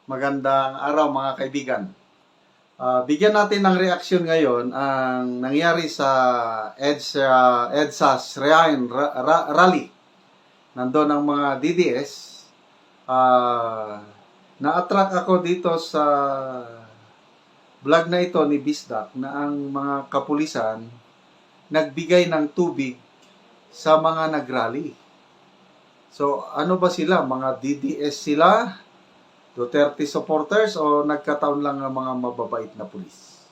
Magandang araw mga kaibigan. Bigyan natin ng reaksyon ngayon ang nangyari sa EDSA Shrine Rally. Nandun ang mga DDS. Na-attract ako dito sa vlog na ito ni Bisdak na ang mga kapulisan nagbigay ng tubig sa mga nagrally. So, ano ba sila? Mga DDS sila? Duterte supporters o nagkataon lang ng mga mababait na pulis?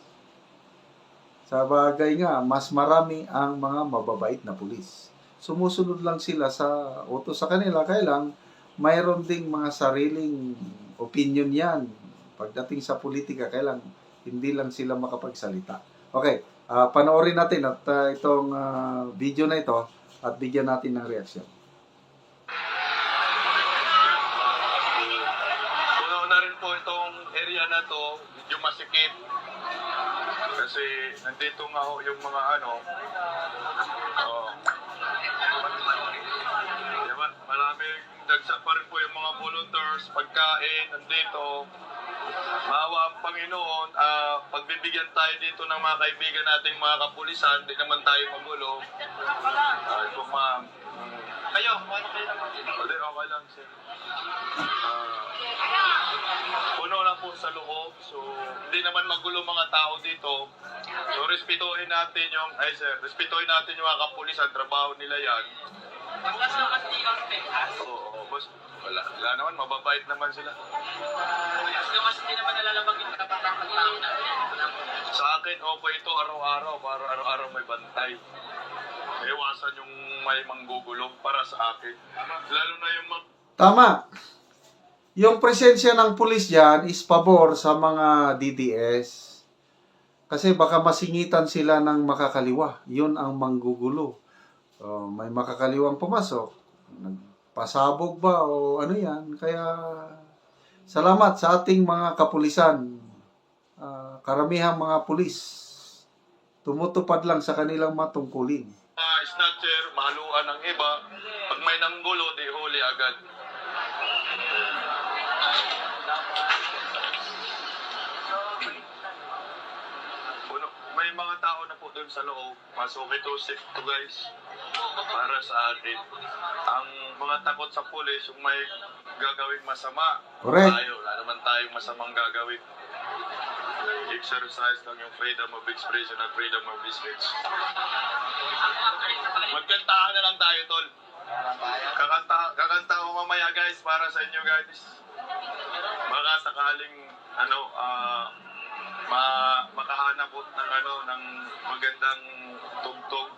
Sa bagay nga, mas marami ang mga mababait na pulis. Sumusunod lang sila sa utos sa kanila, kaya lang mayroon ding mga sariling opinion yan. Pagdating sa politika, kaya lang hindi lang sila makapagsalita. Okay, panoorin natin at itong video na ito at bigyan natin ng reaksyon. Area na to, medyo masikip. Kasi nandito nga ho yung mga diba? Maraming dagsa pa rin po yung mga volunteers, pagkain, nandito. Maawa ang Panginoon, pagbibigyan tayo dito ng mga kaibigan nating mga kapulisan, di naman tayo magulo. Ito ma'am. Kayo, ano kayo naman dito? Okay lang, sir. Puno lang po sa loob, so hindi naman magulo mga tao dito. So respetuhin natin yung, respetuhin natin yung mga kapulisan, trabaho nila yan. Oo, boss. Wala naman, mababait naman sila. Mas hindi naman nalalabag yung kapatang tao na. Sa akin, okay ito araw-araw, para araw-araw may bantay. Iwasan yung may manggugulo para sa akin. Lalo na yung Tama. Yung presensya ng pulis dyan is pabor sa mga DDS. Kasi baka masingitan sila ng makakaliwa. Yun ang manggugulo. May makakaliwang pumasok. Nagpasabog ba o ano yan. Kaya salamat sa ating mga kapulisan. Karamihang mga pulis. Tumutupad lang sa kanilang matungkulin. Snatcher, mahaluan ng iba. Pag may nanggulo, di huli agad. May mga tao na po doon sa loob. Masok ito, safe to guys. Para sa atin. Ang mga takot sa pulis, yung may gagawing masama. Correct. Wala naman tayong masamang gagawin. Exercise lang yung freedom of expression at freedom of speech. Magkantahan na lang tayo, tol. Kakanta ko mamaya, guys, para sa inyo, guys. Baka sakaling, makahanap po ng magandang tugtog.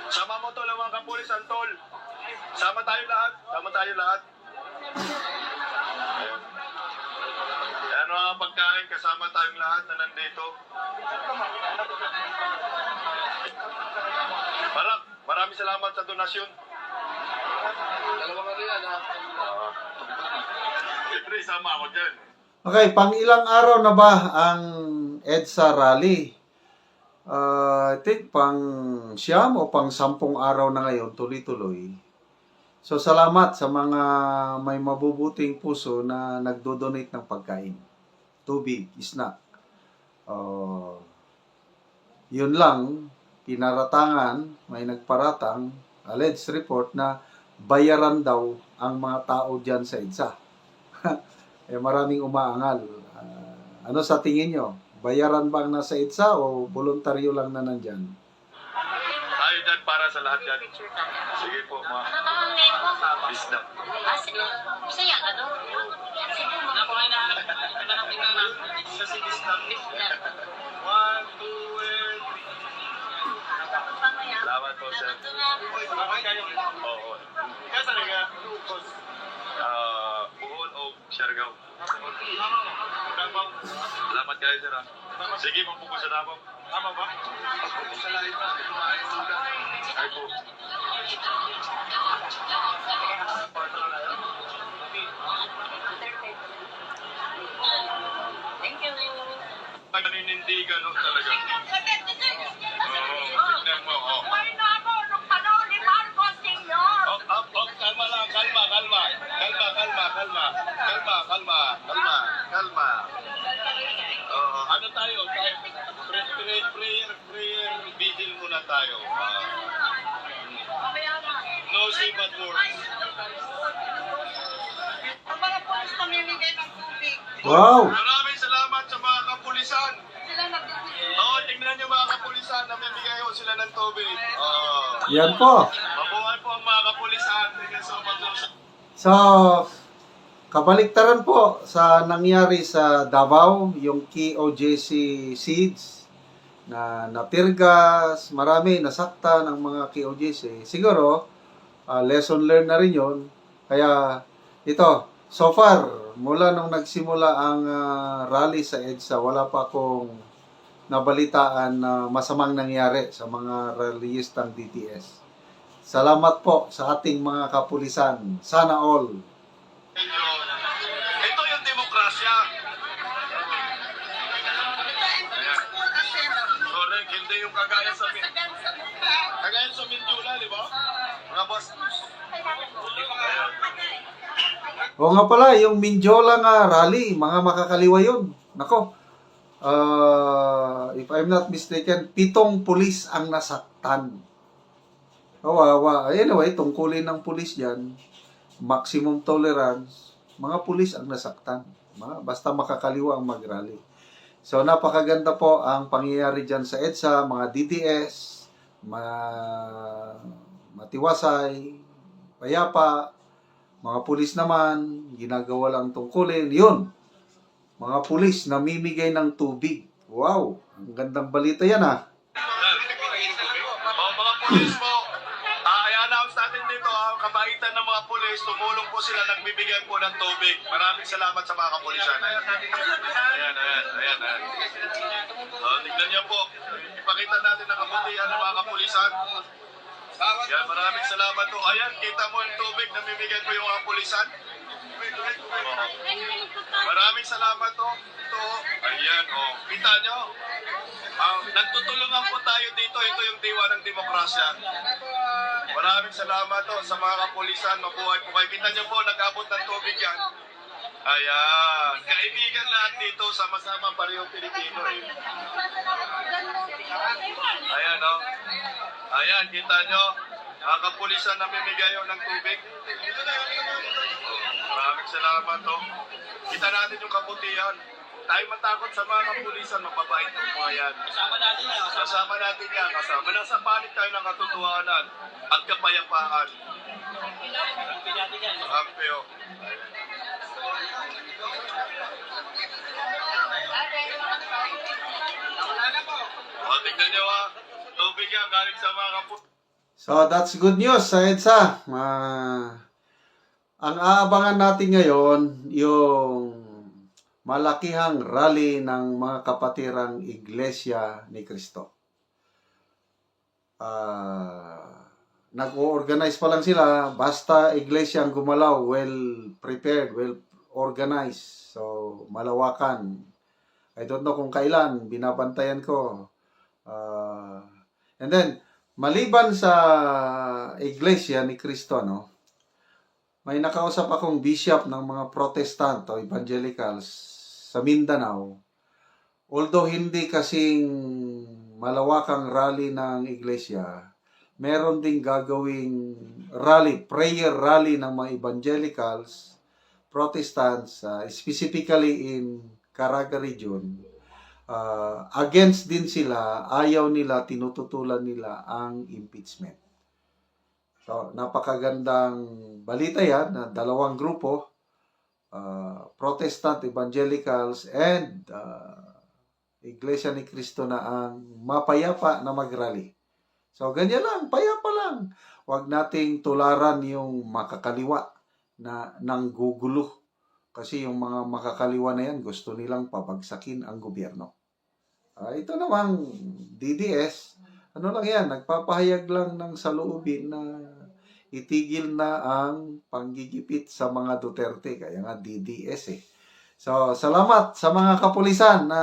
Sama mo tol ang mga kapulisan, tol. Sama tayo lahat. Ayun. Yan mga pagkain, kasama tayong lahat na nandito. Maraming salamat sa donasyon. Dalawang ano yan, ha? Siyempre, sama ako dyan. Okay, pang ilang araw na ba ang EDSA Rally? I think pang 9 o pang 10 araw na ngayon, tuloy-tuloy. So, salamat sa mga may mabubuting puso na nagdo-donate ng pagkain. Tubig, snack. Yun lang, pinaratangan, may nagparatang, alleged report na bayaran daw ang mga tao dyan sa EDSA. Maraming umaangal. Ano sa tingin nyo? Bayaran ba ang nasa EDSA o voluntaryo lang na nandyan? Tayo dyan para sa lahat dyan. Sige po, ma. Ano name mo? Bisdak. Saya ka doon? Sige mo. Ako ay nahanap ko. Nahanapin ka lang. Sa si Bisdak. 1, 2, and 3. Salamat po, sir. Oo. Kaya nga, Bohol o Siargao. Salamat kayo, sir. Sige, magpupo sa Davao. Tama ba? Magpupo sa lahat. Ay po. Thank you. hindi ganun talaga. Oo, tignan mo. Oh. Kalma. Ano tayo? Prayer vigil muna tayo. No say bad words. Ang mga polis namimigay ng tubig. Wow! Maraming salamat sa mga kapulisan. Sila nagbibigay. Oo, tingnan niyo mga kapulisan, namimigay ho sila ng tubig. Yan po. Mabuhay po ang mga kapulisan. Thank you so much. So, kabaliktaran po sa nangyari sa Davao, yung KOJC seeds na natirgas, marami nasakta ng mga KOJC. Siguro, lesson learned na rin yun. Kaya, ito, so far, mula nung nagsimula ang rally sa EDSA, wala pa akong nabalitaan na masamang nangyari sa mga rallyistang DTS. Salamat po sa ating mga kapulisan. Sana all. Ito yung demokrasya. Correct, hindi yung kagaya sa Mindula, di ba? Mga boss. O nga pala, yung Mindiola nga rally, mga makakaliwa yun. Nako, if I'm not mistaken, 7 pulis ang nasaktan. Kawawa. Anyway, tungkulin ng pulis yan, maximum tolerance, mga pulis ang nasaktan. Basta makakaliwa ang mag-rally. So, napakaganda po ang pangyayari dyan sa EDSA, mga DDS, matiwasay, payapa, mga pulis naman, ginagawa lang tungkulin. Yun, mga pulis namimigay ng tubig. Wow, ang gandang balita yan Mga pulis po, i-announce natin dito, kabaitan ng mga pulis, tumulong po sila, nagbibigay po ng tubig. Maraming salamat sa mga kapulisan. Ayan. Tignan niyo po, ipakita natin ang kabutihan ng mga kapulisan. Yan, maraming salamat po. Ayan, kita mo yung tubig na bibigyan po yung mga pulisan. Maraming salamat po. Ito, ayan, kita nyo. Nagtutulungan po tayo dito. Ito yung diwa ng demokrasya. Maraming salamat po sa mga kapulisan. Mabuhay po kayo. Kita nyo po, nag-abot ng tubig yan. Ayan. Kaibigan lahat dito, sama-sama pareho Pilipino. Ayan, Ayan, kita nyo. Mga kapulisan na mimigayo ng tubig. Maraming salamat, Kita natin yung kabutihan. Tayo matakot sa mga kapulisan, mababait ng mga yan. Kasama natin yan. Nasa panig tayo ng katotohanan at kapayapaan. Ampeo. Tignan nyo, tubig yan galing sa mga kapulisan. So, that's good news sa EDSA. Ang aabangan natin ngayon, yung malakihang rally ng mga kapatirang Iglesia ni Cristo. Nag-organize pa lang sila, basta iglesia ang gumalaw, well prepared, well organized. So, malawakan. I don't know kung kailan, binabantayan ko. And then, maliban sa iglesia ni Cristo, may nakausap akong bishop ng mga Protestant o Evangelicals sa Mindanao. Although hindi kasing malawakang rally ng iglesia, meron ding gagawing rally, prayer rally ng mga Evangelicals, Protestants, specifically in Caraga region. Against din sila, ayaw nila, tinututulan nila ang impeachment. So, napakagandang balita yan na dalawang grupo, Protestant, Evangelicals, and Iglesia ni Cristo na ang mapayapa na mag-rally. So, ganyan lang, payapa lang. Huwag nating tularan yung makakaliwa na nanggugulo. Kasi yung mga makakaliwa na yan, gusto nilang pabagsakin ang gobyerno. Ito namang DDS, ano lang yan, nagpapahayag lang ng saloobin na itigil na ang panggigipit sa mga Duterte. Kaya nga DDS . So, salamat sa mga kapulisan na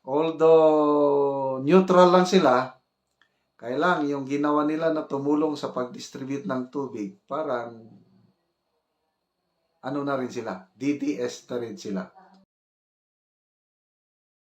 Although neutral lang sila, kaya lang yung ginawa nila na tumulong sa pag-distribute ng tubig, parang ano na rin sila, DDS na rin sila.